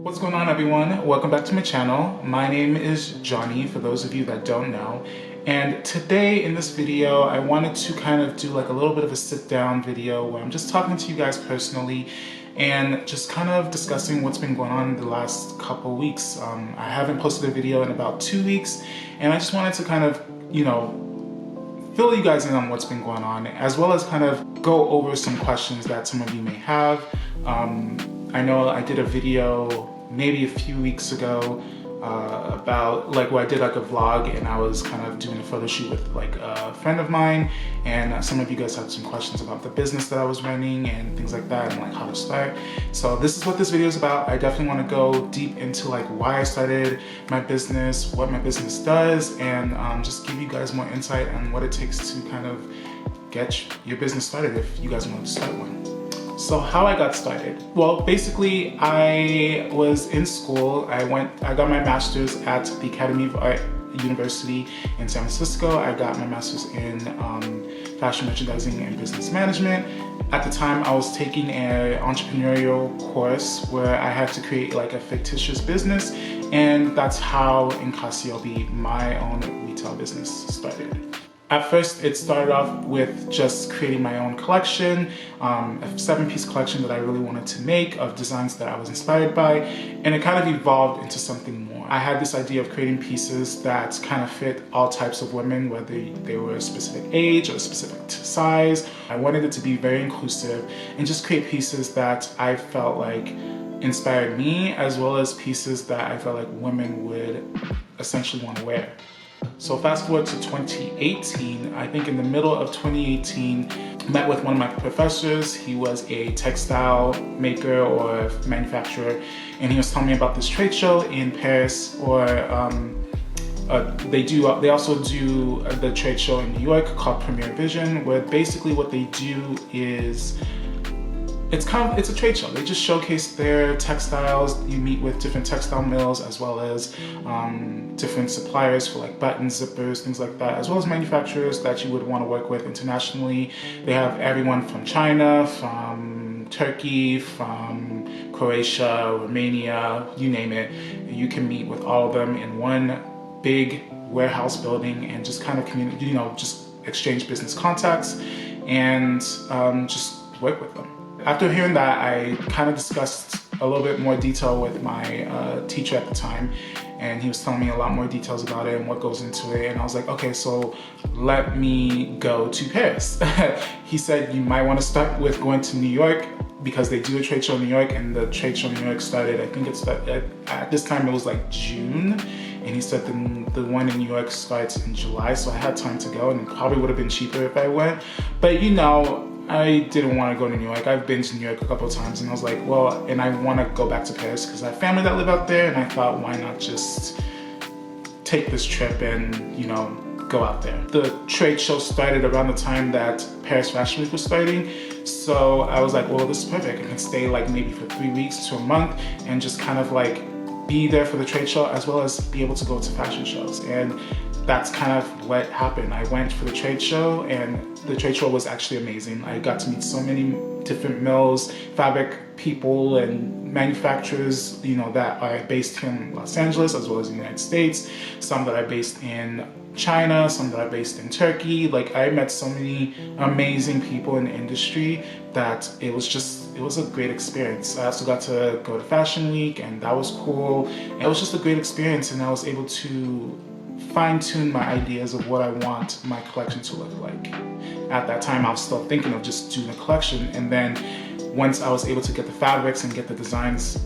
What's going on, everyone? Welcome back to my channel. My name is Johnny, for those of you that don't know. And today in this video, I wanted to kind of do like a little bit of a sit down video where I'm just talking to you guys personally and just kind of discussing what's been going on in the last couple weeks. I haven't posted a video in about 2 weeks, and I just wanted to kind of, fill you guys in on what's been going on, as well as kind of go over some questions that some of you may have. I know I did a video maybe a few weeks ago about like where I did like a vlog, and I was kind of doing a photo shoot with like a friend of mine, and some of you guys had some questions about the business that I was running and things like that, and like how to start. So this is what this video is about. I definitely want to go deep into like why I started my business, what my business does, and just give you guys more insight on what it takes to kind of get your business started if you guys want to start one. So how I got started? Well, basically I was in school. I got my master's at the Academy of Art University in San Francisco. I got my master's in fashion merchandising and business management. At the time, I was taking an entrepreneurial course where I had to create like a fictitious business, and that's how Nwankwo, my own retail business, started. At first, it started off with just creating my own collection, a 7-piece collection that I really wanted to make of designs that I was inspired by, and it kind of evolved into something more. I had this idea of creating pieces that kind of fit all types of women, whether they were a specific age or a specific size. I wanted it to be very inclusive and just create pieces that I felt like inspired me, as well as pieces that I felt like women would essentially want to wear. So fast forward to 2018, I think in the middle of 2018, met with one of my professors. He was a textile maker or manufacturer, and he was telling me about this trade show in Paris, or they also do the trade show in New York called Premier Vision, where basically what they do is it's a trade show. They just showcase their textiles. You meet with different textile mills, as well as different suppliers for like buttons, zippers, things like that, as well as manufacturers that you would want to work with internationally. They have everyone from China, from Turkey, from Croatia, Romania, you name it. You can meet with all of them in one big warehouse building and just kind of just exchange business contacts and just work with them. After hearing that, I kind of discussed a little bit more detail with my teacher at the time, and he was telling me a lot more details about it and what goes into it, and I was like, okay, so let me go to Paris. He said you might want to start with going to New York, because they do a trade show in New York, and the trade show in New York started, I think it started, at this time it was like June, and he said the one in New York starts in July, so I had time to go, and it probably would have been cheaper if I went, but I didn't want to go to New York. I've been to New York a couple of times, and I was like, well, and I want to go back to Paris because I have family that live out there, and I thought, why not just take this trip and, go out there. The trade show started around the time that Paris Fashion Week was starting, so I was like, well, this is perfect. I can stay like maybe for 3 weeks to a month and just kind of like be there for the trade show, as well as be able to go to fashion shows. And that's kind of what happened. I went for the trade show, and the trade show was actually amazing. I got to meet so many different mills, fabric people, and manufacturers, that are based here in Los Angeles, as well as the United States. Some that are based in China, some that are based in Turkey. Like, I met so many amazing people in the industry that it was a great experience. I also got to go to Fashion Week, and that was cool. It was just a great experience, and I was able to fine-tune my ideas of what I want my collection to look like. At that time, I was still thinking of just doing a collection, and then once I was able to get the fabrics and get the designs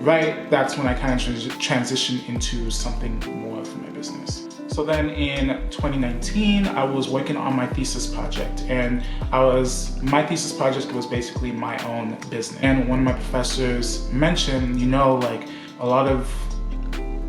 right, that's when I kind of transitioned into something more for my business. So then in 2019, I was working on my thesis project, and my thesis project was basically my own business. And one of my professors mentioned, like a lot of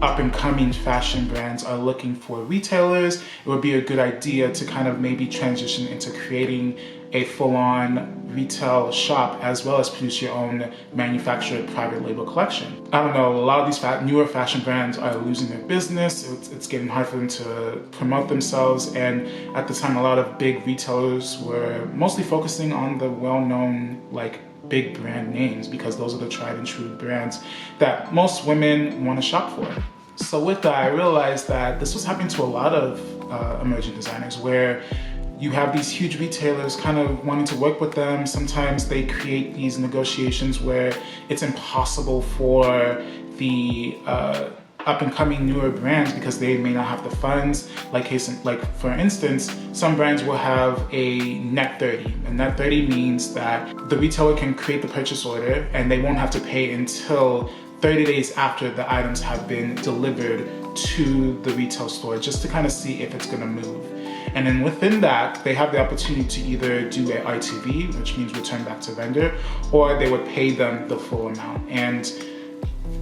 up-and-coming fashion brands are looking for retailers. It would be a good idea to kind of maybe transition into creating a full-on retail shop, as well as produce your own manufactured private label collection. I don't know, a lot of these newer fashion brands are losing their business. It's getting hard for them to promote themselves, and at the time a lot of big retailers were mostly focusing on the well-known like big brand names because those are the tried and true brands that most women want to shop for. So with that, I realized that this was happening to a lot of emerging designers, where you have these huge retailers kind of wanting to work with them. Sometimes they create these negotiations where it's impossible for the up-and-coming newer brands because they may not have the funds. Like for instance, some brands will have a net 30. A net 30 means that the retailer can create the purchase order and they won't have to pay until 30 days after the items have been delivered to the retail store, just to kind of see if it's gonna move. And then within that, they have the opportunity to either do a RTV, which means return back to vendor, or they would pay them the full amount. And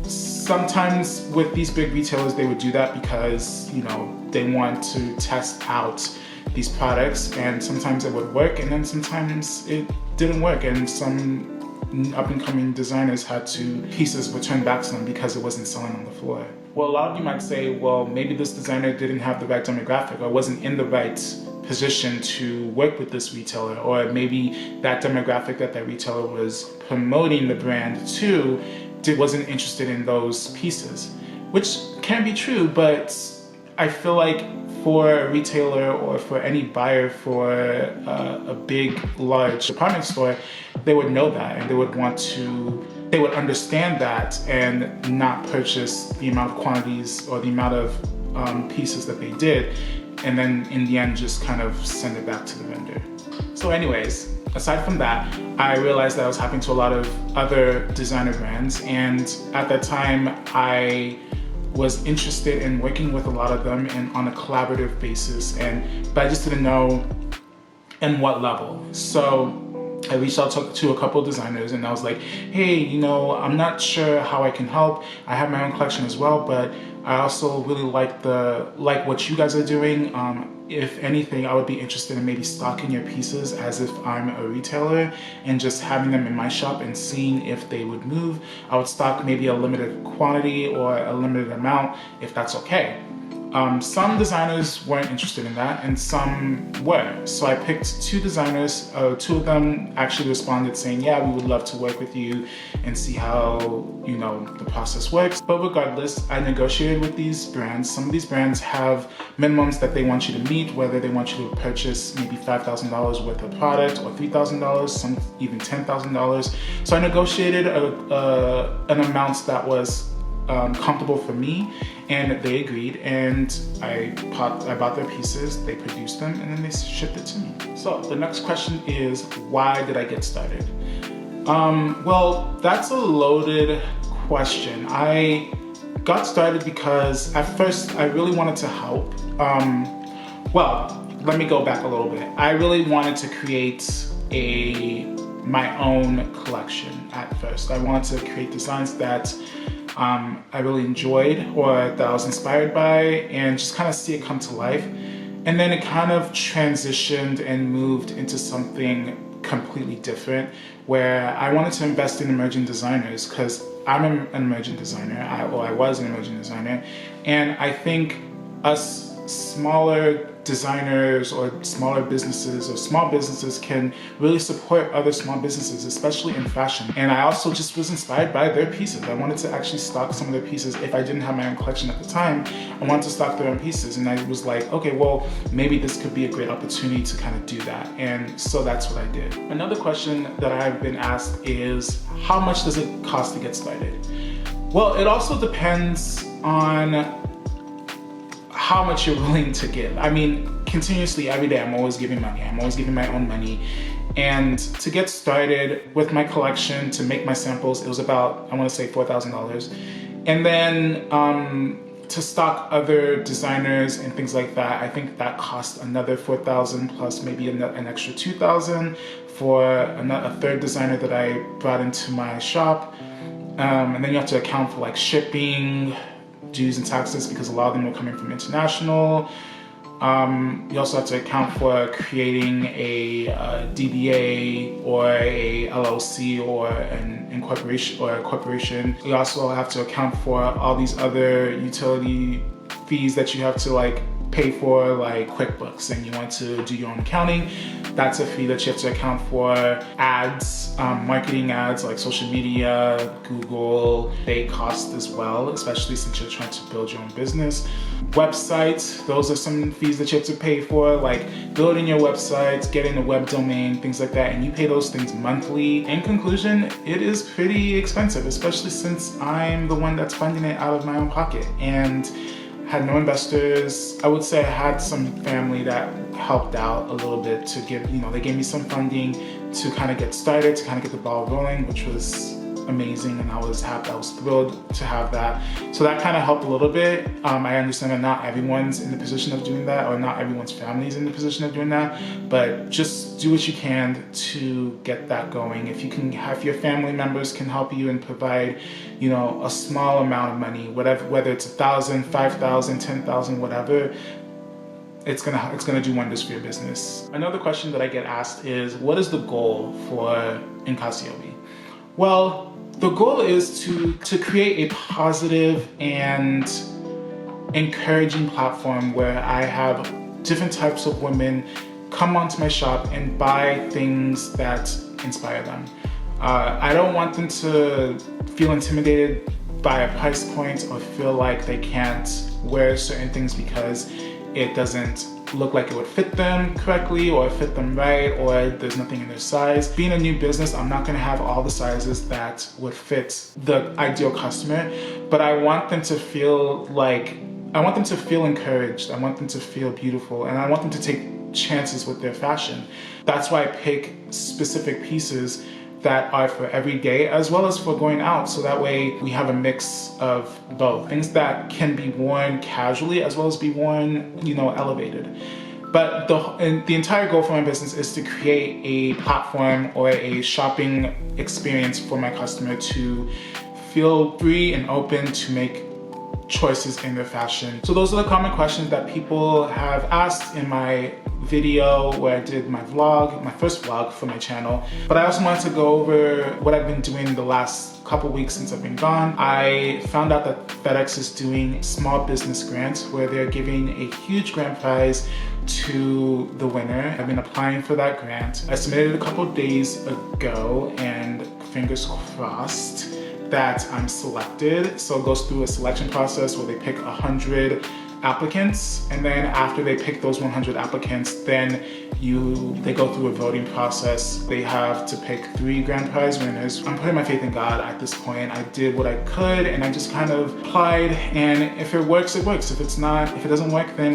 sometimes with these big retailers, they would do that because, you know, they want to test out these products, and sometimes it would work, and then sometimes it didn't work, and some up-and-coming designers had to pieces returned back to them because it wasn't selling on the floor. Well, a lot of you might say, well, maybe this designer didn't have the right demographic or wasn't in the right position to work with this retailer, or maybe that demographic that retailer was promoting the brand to wasn't interested in those pieces, which can be true, but I feel like for a retailer or for any buyer for a big, large department store, they would know that, and they would understand that and not purchase the amount of quantities or the amount of pieces that they did, and then in the end just kind of send it back to the vendor. So anyways, aside from that, I realized that I was happening to a lot of other designer brands, and at that time I was interested in working with a lot of them and on a collaborative basis, but I just didn't know in what level. So I reached out to a couple of designers and I was like, hey, you know, I'm not sure how I can help. I have my own collection as well, but I also really like what you guys are doing. If anything, I would be interested in maybe stocking your pieces as if I'm a retailer and just having them in my shop and seeing if they would move. I would stock maybe a limited quantity or a limited amount if that's okay. Some designers weren't interested in that and some were. So I picked two designers. Two of them actually responded saying, yeah, we would love to work with you and see how, you know, the process works. But regardless, I negotiated with these brands. Some of these brands have minimums that they want you to meet, whether they want you to purchase maybe $5,000 worth of product or $3,000, some even $10,000. So I negotiated an amount that was comfortable for me, and they agreed, and I bought their pieces, they produced them, and then they shipped it to me. So the next question is, why did I get started? Well, that's a loaded question. I got started because at first I really wanted to help. Well, let me go back a little bit. I really wanted to create my own collection at first. I wanted to create designs that I really enjoyed or that I was inspired by, and just kind of see it come to life. And then it kind of transitioned and moved into something completely different, where I wanted to invest in emerging designers because I'm an emerging designer, I was an emerging designer, and I think us smaller designers or smaller businesses or small businesses can really support other small businesses, especially in fashion. And I also just was inspired by their pieces. I wanted to actually stock some of their pieces. If I didn't have my own collection at the time, I wanted to stock their own pieces. And I was like, okay, well, maybe this could be a great opportunity to kind of do that. And so that's what I did. Another question that I've been asked is, how much does it cost to get started? Well, it also depends on how much you're willing to give. I mean, continuously every day, I'm always giving money. I'm always giving my own money. And to get started with my collection, to make my samples, it was about, I want to say $4,000. And then to stock other designers and things like that, I think that cost another $4,000 plus maybe an extra $2,000 for a third designer that I brought into my shop. And then you have to account for like shipping, dues and taxes, because a lot of them were coming from international. You also have to account for creating a DBA or a LLC or an incorporation or a corporation. You also have to account for all these other utility fees that you have to like pay for like QuickBooks and you want to do your own accounting, that's a fee that you have to account for. Ads, marketing ads like social media, Google, they cost as well, especially since you're trying to build your own business. Websites, those are some fees that you have to pay for, like building your websites, getting a web domain, things like that, and you pay those things monthly. In conclusion, it is pretty expensive, especially since I'm the one that's funding it out of my own pocket and had no investors. I would say I had some family that helped out a little bit to give, they gave me some funding to kind of get started, to kind of get the ball rolling, which was amazing, and I was happy, I was thrilled to have that. So that kind of helped a little bit. I understand that not everyone's in the position of doing that, or not everyone's family is in the position of doing that, but just do what you can to get that going. If you can have your family members can help you and provide, a small amount of money, whether it's 1,000, 5,000, 10,000, whatever, it's gonna do wonders for your business. Another question that I get asked is, what is the goal for Nkasiobi? Well, the goal is to create a positive and encouraging platform where I have different types of women come onto my shop and buy things that inspire them. I don't want them to feel intimidated by a price point or feel like they can't wear certain things because it doesn't look like it would fit them correctly or fit them right, or there's nothing in their size. Being a new business, I'm not gonna have all the sizes that would fit the ideal customer, but I want them to feel encouraged. I want them to feel beautiful, and I want them to take chances with their fashion. That's why I pick specific pieces that are for every day as well as for going out, so that way we have a mix of both. Things that can be worn casually as well as be worn, elevated. But the entire goal for my business is to create a platform or a shopping experience for my customer to feel free and open to make choices in their fashion. So those are the common questions that people have asked in my video where I did my vlog, my first vlog for my channel. But I also wanted to go over what I've been doing the last couple weeks since I've been gone. I found out that FedEx is doing small business grants where they're giving a huge grant prize to the winner. I've been applying for that grant. I submitted it a couple days ago, and fingers crossed that I'm selected. So it goes through a selection process where they pick 100 applicants, and then after they pick those 100 applicants, then they go through a voting process. They have to pick 3 grand prize winners. I'm putting my faith in God at this point. I did what I could, and I just kind of applied, and if it works, it works. If it doesn't work, then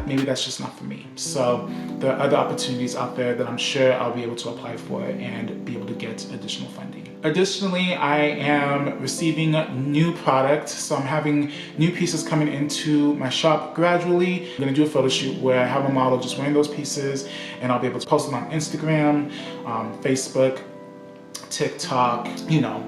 maybe that's just not for me. So there are other opportunities out there that I'm sure I'll be able to apply for and be able to get additional funding. Additionally, I am receiving new products, so I'm having new pieces coming into my shop gradually. I'm gonna do a photo shoot where I have a model just wearing those pieces, and I'll be able to post them on Instagram, Facebook, TikTok,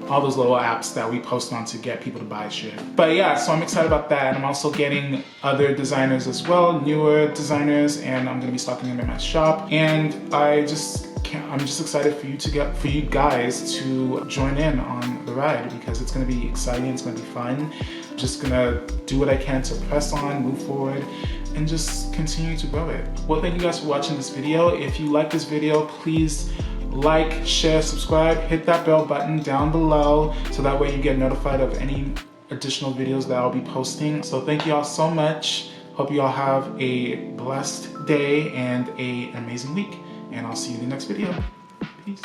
all those little apps that we post on to get people to buy shit. But yeah, so I'm excited about that. And I'm also getting other designers as well, newer designers, and I'm gonna be stocking them in my shop. And I'm just excited for you guys to join in on the ride, because it's gonna be exciting, it's gonna be fun. I'm just gonna do what I can to press on, move forward, and just continue to grow it. Well, thank you guys for watching this video. If you like this video, please like, share, subscribe, hit that bell button down below so that way you get notified of any additional videos that I'll be posting. So thank you all so much. Hope you all have a blessed day and an amazing week, and I'll see you in the next video. Peace.